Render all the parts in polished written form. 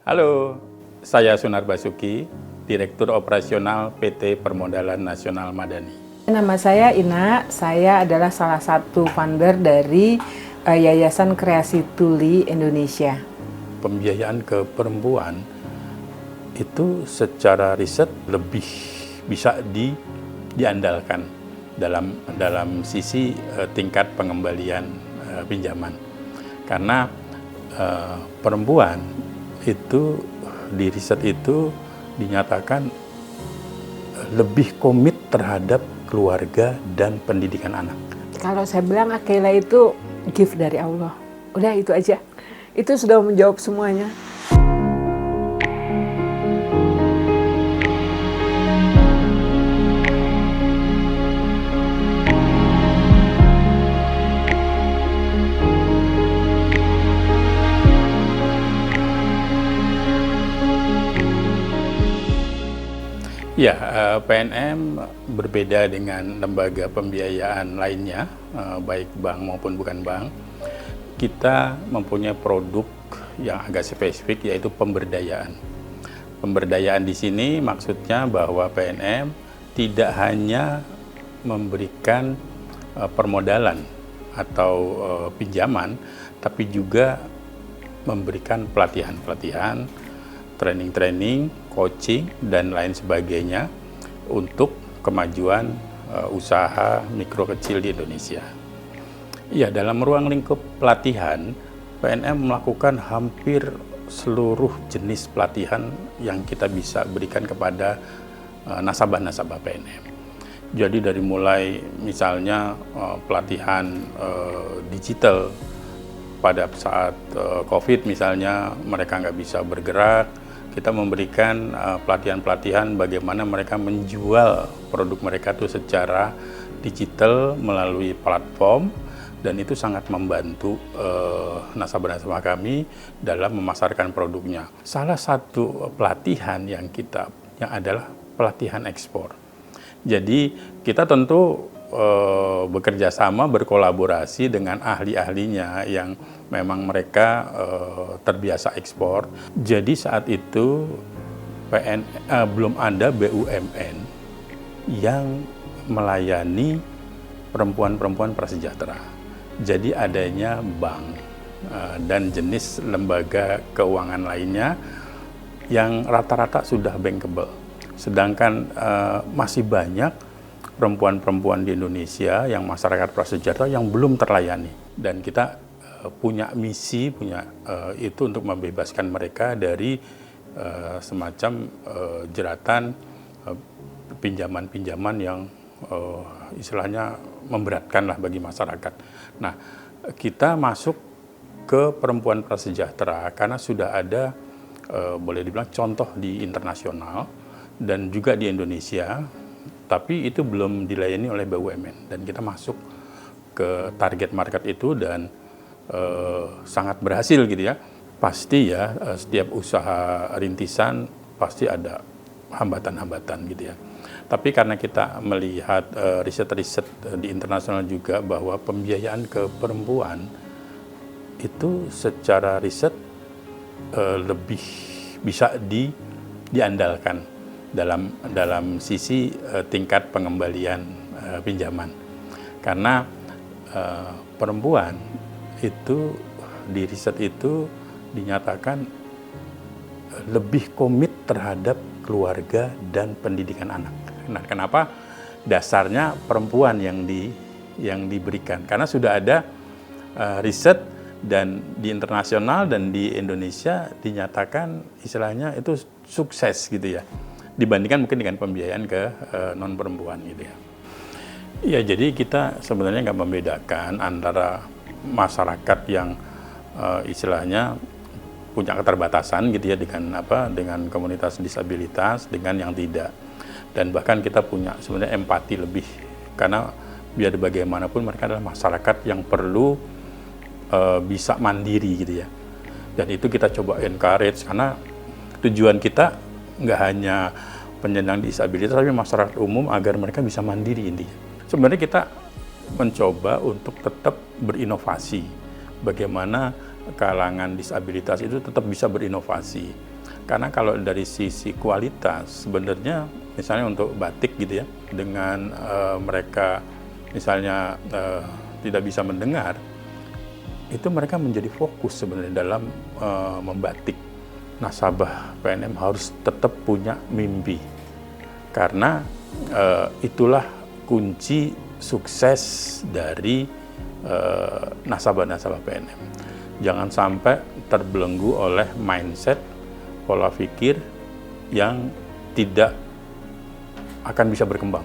Halo, saya Sunar Basuki, Direktur Operasional PT Permodalan Nasional Madani. Nama saya Ina, saya adalah salah satu founder dari Yayasan Kreasi Tuli Indonesia. Pembiayaan ke perempuan itu secara riset lebih bisa diandalkan dalam sisi tingkat pengembalian pinjaman. Karena perempuan itu di riset itu dinyatakan lebih komit terhadap keluarga dan pendidikan anak. Kalau saya bilang Akela itu gift dari Allah. Udah itu aja. Itu sudah menjawab semuanya. Ya, PNM berbeda dengan lembaga pembiayaan lainnya, baik bank maupun bukan bank. Kita mempunyai produk yang agak spesifik, yaitu pemberdayaan. Pemberdayaan di sini maksudnya bahwa PNM tidak hanya memberikan permodalan atau pinjaman, tapi juga memberikan pelatihan-pelatihan, training-training, coaching, dan lain sebagainya untuk kemajuan usaha mikro kecil di Indonesia. Ya, dalam ruang lingkup pelatihan, PNM melakukan hampir seluruh jenis pelatihan yang kita bisa berikan kepada nasabah-nasabah PNM. Jadi dari mulai misalnya pelatihan digital pada saat COVID misalnya mereka nggak bisa bergerak, kita memberikan pelatihan-pelatihan bagaimana mereka menjual produk mereka itu secara digital melalui platform, dan itu sangat membantu nasabah-nasabah kami dalam memasarkan produknya. Salah satu pelatihan yang adalah pelatihan ekspor. Jadi kita tentu bekerja sama, berkolaborasi dengan ahli-ahlinya yang memang mereka terbiasa ekspor. Jadi saat itu belum ada BUMN yang melayani perempuan-perempuan prasejahtera. Jadi adanya bank dan jenis lembaga keuangan lainnya yang rata-rata sudah bankable. Sedangkan masih banyak perempuan-perempuan di Indonesia yang masyarakat prasejahtera yang belum terlayani. Dan kita punya misi, itu untuk membebaskan mereka dari semacam jeratan pinjaman-pinjaman yang istilahnya memberatkan lah bagi masyarakat. Nah, kita masuk ke perempuan prasejahtera karena sudah ada boleh dibilang contoh di internasional dan juga di Indonesia, tapi itu belum dilayani oleh BUMN, dan kita masuk ke target market itu dan sangat berhasil gitu ya. Pasti ya setiap usaha rintisan pasti ada hambatan-hambatan gitu ya. Tapi karena kita melihat riset-riset di internasional juga bahwa pembiayaan ke perempuan itu secara riset lebih bisa diandalkan dalam sisi tingkat pengembalian pinjaman. Karena perempuan itu di riset itu dinyatakan lebih komit terhadap keluarga dan pendidikan anak. Nah, kenapa? Dasarnya perempuan yang diberikan. Karena sudah ada riset dan di internasional dan di Indonesia dinyatakan istilahnya itu sukses gitu ya. Dibandingkan mungkin dengan pembiayaan ke non perempuan gitu ya. Ya, jadi kita sebenarnya nggak membedakan antara masyarakat yang istilahnya punya keterbatasan gitu ya dengan komunitas disabilitas dengan yang tidak. Dan bahkan kita punya sebenarnya empati lebih, karena biar bagaimanapun mereka adalah masyarakat yang perlu bisa mandiri gitu ya. Dan itu kita coba encourage, karena tujuan kita nggak hanya penyandang disabilitas tapi masyarakat umum agar mereka bisa mandiri intinya. Sebenarnya kita mencoba untuk tetap berinovasi, bagaimana kalangan disabilitas itu tetap bisa berinovasi. Karena kalau dari sisi kualitas sebenarnya misalnya untuk batik gitu ya, dengan mereka misalnya tidak bisa mendengar, itu mereka menjadi fokus sebenarnya dalam membatik. Nasabah PNM harus tetap punya mimpi, karena itulah kunci sukses dari nasabah-nasabah PNM. Jangan sampai terbelenggu oleh mindset, pola pikir yang tidak akan bisa berkembang.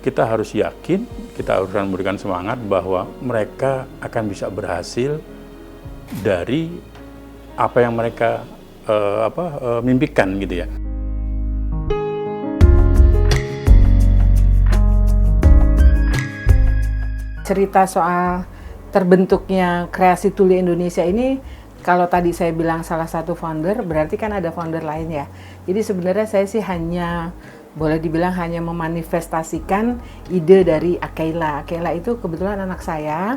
Kita harus yakin, kita harus memberikan semangat bahwa mereka akan bisa berhasil dari apa yang mereka mimpikan gitu ya. Cerita soal terbentuknya Kreasi Tuli Indonesia ini, kalau tadi saya bilang salah satu founder, berarti kan ada founder lain ya. Jadi sebenarnya saya sih hanya, boleh dibilang hanya memanifestasikan ide dari Akela. Akela itu kebetulan anak saya,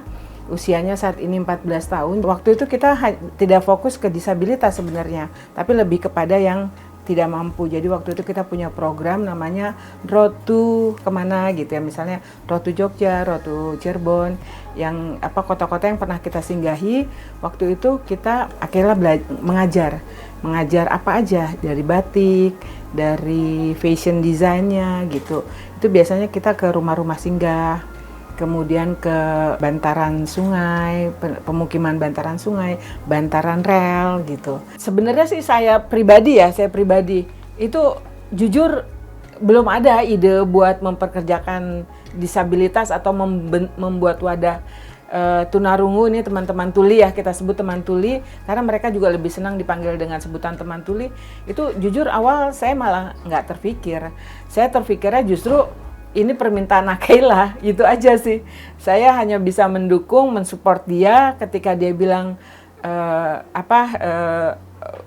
usianya saat ini 14 tahun. Waktu itu kita tidak fokus ke disabilitas sebenarnya, tapi lebih kepada yang tidak mampu. Jadi waktu itu kita punya program namanya Road to kemana gitu ya, misalnya Road to Jogja, Road to Cirebon, yang kota-kota yang pernah kita singgahi. Waktu itu kita Akela mengajar apa aja, dari batik, dari fashion desainnya gitu. Itu biasanya kita ke rumah-rumah singgah, kemudian ke bantaran sungai, pemukiman bantaran sungai, bantaran rel gitu. Sebenarnya sih saya pribadi itu jujur belum ada ide buat memperkerjakan disabilitas atau membuat wadah tunarungu. Ini teman-teman tuli ya, kita sebut teman tuli karena mereka juga lebih senang dipanggil dengan sebutan teman tuli. Itu jujur awal saya malah nggak terpikir. Saya terpikirnya justru ini permintaan Akela, gitu aja sih. Saya hanya bisa mendukung, mensupport dia ketika dia bilang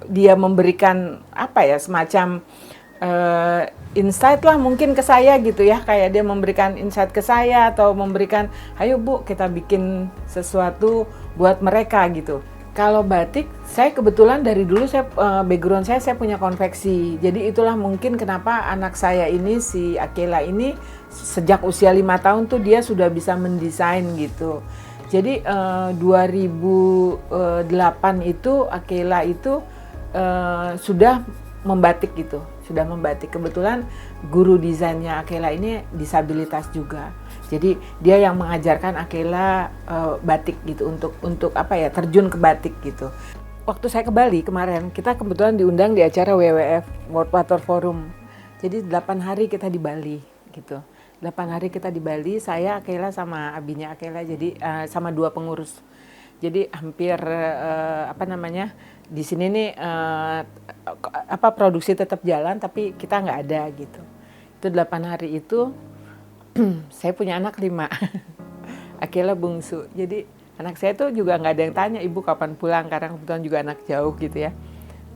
dia memberikan semacam insight lah mungkin ke saya gitu ya, kayak dia memberikan insight ke saya atau memberikan, ayo Bu kita bikin sesuatu buat mereka gitu. Kalau batik, saya kebetulan dari dulu background saya punya konveksi. Jadi itulah mungkin kenapa anak saya ini, si Akela ini, sejak usia 5 tahun tuh dia sudah bisa mendesain gitu. Jadi 2008 itu Akela itu sudah membatik gitu. Sudah membatik. Kebetulan guru desainnya Akela ini disabilitas juga. Jadi dia yang mengajarkan Akela batik gitu untuk terjun ke batik gitu. Waktu saya ke Bali kemarin, kita kebetulan diundang di acara WWF World Water Forum. Jadi 8 hari kita di Bali gitu. 8 hari kita di Bali, saya Akela sama abinya Akela, jadi sama 2 pengurus. Jadi hampir di sini nih produksi tetap jalan tapi kita nggak ada gitu. Itu 8 hari itu saya punya anak 5, Akela bungsu. Jadi anak saya tuh juga nggak ada yang tanya, Ibu kapan pulang, karena kebetulan juga anak jauh gitu ya.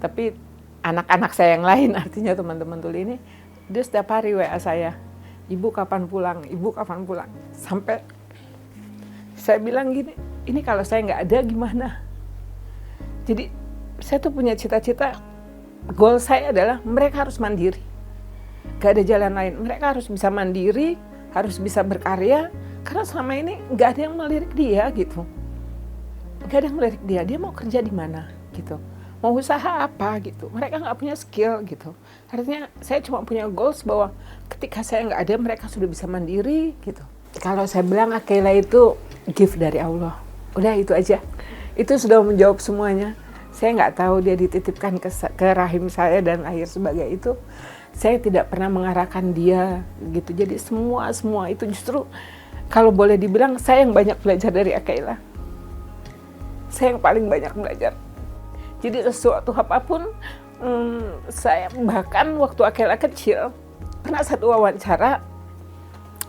Tapi anak-anak saya yang lain, artinya teman-teman tuli ini, dia setiap hari WA saya, Ibu kapan pulang, Ibu kapan pulang. Sampai saya bilang gini, ini kalau saya nggak ada gimana? Jadi saya tuh punya cita-cita, goal saya adalah mereka harus mandiri. Gak ada jalan lain, mereka harus bisa mandiri, harus bisa berkarya, karena selama ini nggak ada yang melirik dia gitu. Nggak ada yang melirik dia mau kerja di mana gitu, mau usaha apa gitu. Mereka nggak punya skill gitu. Artinya saya cuma punya goals bahwa ketika saya nggak ada, mereka sudah bisa mandiri gitu. Kalau saya bilang Akela itu gift dari Allah, udah itu aja. Itu sudah menjawab semuanya. Saya nggak tahu dia dititipkan ke rahim saya dan lahir sebagai itu. Saya tidak pernah mengarahkan dia gitu. Jadi semua itu justru kalau boleh dibilang saya yang banyak belajar dari Akela. Saya yang paling banyak belajar. Jadi sesuatu apapun, saya bahkan waktu Akela kecil pernah satu wawancara,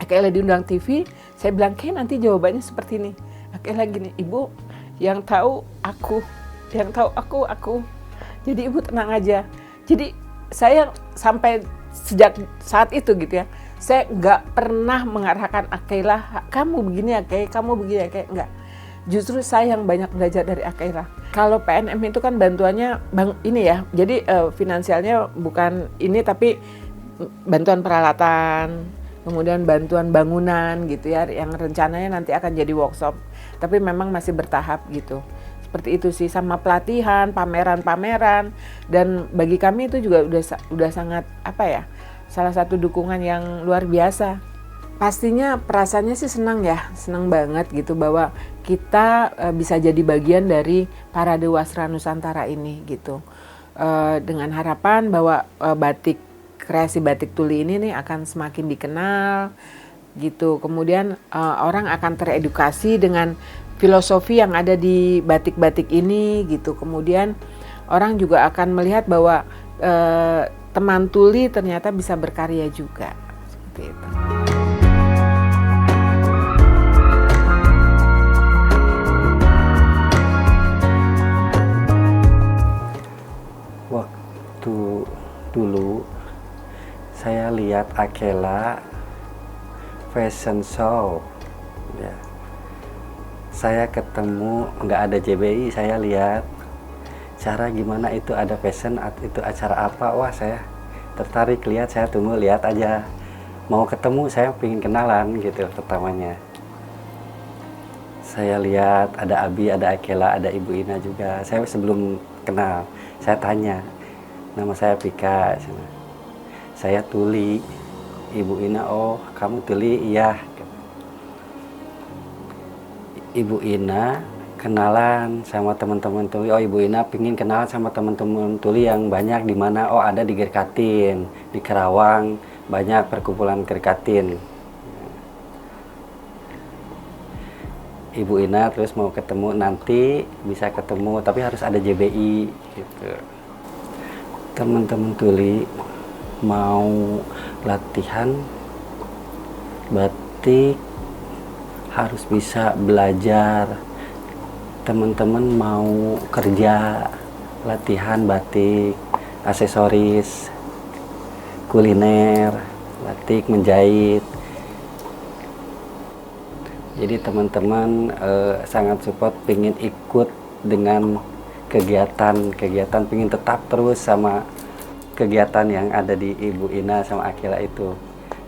Akela diundang TV, saya bilang, nanti jawabannya seperti ini. Akela gini, Ibu yang tahu aku, yang tahu aku. Jadi Ibu tenang aja. Jadi saya sampai sejak saat itu gitu ya, saya nggak pernah mengarahkan Akela, kamu begini ya kayak, kamu begini ya kayak, enggak. Justru saya yang banyak belajar dari Akela. Kalau PNM itu kan bantuannya ini ya, jadi finansialnya bukan ini tapi bantuan peralatan, kemudian bantuan bangunan gitu ya, yang rencananya nanti akan jadi workshop, tapi memang masih bertahap gitu. Seperti itu sih, sama pelatihan, pameran-pameran, dan bagi kami itu juga udah sangat apa ya, salah satu dukungan yang luar biasa. Pastinya perasaannya sih senang ya, senang banget gitu bahwa kita bisa jadi bagian dari Parade Wasra Nusantara ini gitu. Dengan harapan bahwa kreasi batik tuli ini nih akan semakin dikenal gitu. Kemudian orang akan teredukasi dengan filosofi yang ada di batik-batik ini gitu. Kemudian orang juga akan melihat bahwa teman tuli ternyata bisa berkarya juga. Seperti itu. Waktu dulu saya lihat Akela fashion show ya. Saya ketemu nggak ada JBI, saya lihat cara gimana itu ada fashion, itu acara apa, wah saya tertarik lihat, saya tunggu lihat aja, mau ketemu saya pengen kenalan gitu pertamanya. Saya lihat ada Abi, ada Akela, ada Ibu Ina juga. Saya sebelum kenal, saya tanya, nama saya Pika, saya tuli. Ibu Ina, oh kamu tuli, iya. Ibu Ina kenalan sama teman-teman tuli. Oh Ibu Ina pingin kenalan sama teman-teman tuli yang banyak di mana? Oh ada di Gerkatin, di Karawang banyak perkumpulan Gerkatin. Ibu Ina terus mau ketemu, nanti bisa ketemu tapi harus ada JBI gitu. Teman-teman tuli mau latihan batik harus bisa belajar. Teman-teman mau kerja latihan batik, aksesoris, kuliner, batik, menjahit. Jadi teman-teman sangat support, pingin ikut dengan kegiatan, pingin tetap terus sama kegiatan yang ada di Ibu Ina sama Akela itu.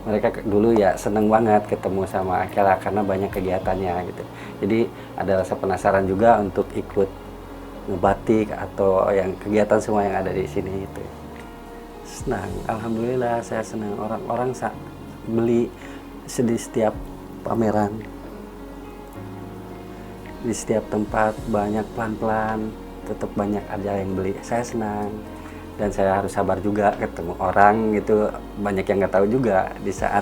Mereka dulu ya seneng banget ketemu sama Akela karena banyak kegiatannya gitu. Jadi ada rasa penasaran juga untuk ikut ngebatik atau yang kegiatan semua yang ada di sini itu. Senang, alhamdulillah saya senang, orang-orang beli di setiap pameran. Di setiap tempat banyak, pelan-pelan tetap banyak aja yang beli. Saya senang dan saya harus sabar juga ketemu orang gitu, banyak yang nggak tahu juga. Di saat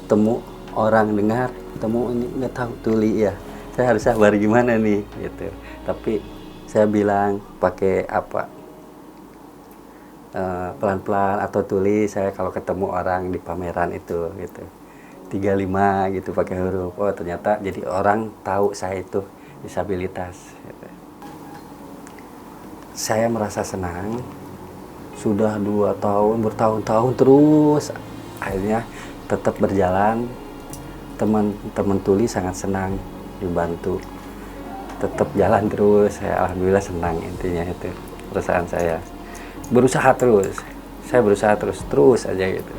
temu orang dengar, temu ini nggak tahu tuli ya, saya harus sabar gimana nih gitu. Tapi saya bilang pakai apa, pelan-pelan atau tuli. Saya kalau ketemu orang di pameran itu gitu 35 gitu pakai huruf, oh ternyata jadi orang tahu saya itu disabilitas gitu. Saya merasa senang, sudah 2 tahun, bertahun-tahun terus akhirnya tetap berjalan. Teman-teman tuli sangat senang dibantu, tetap jalan terus. Saya alhamdulillah senang, intinya itu perusahaan saya berusaha terus, saya berusaha terus aja gitu.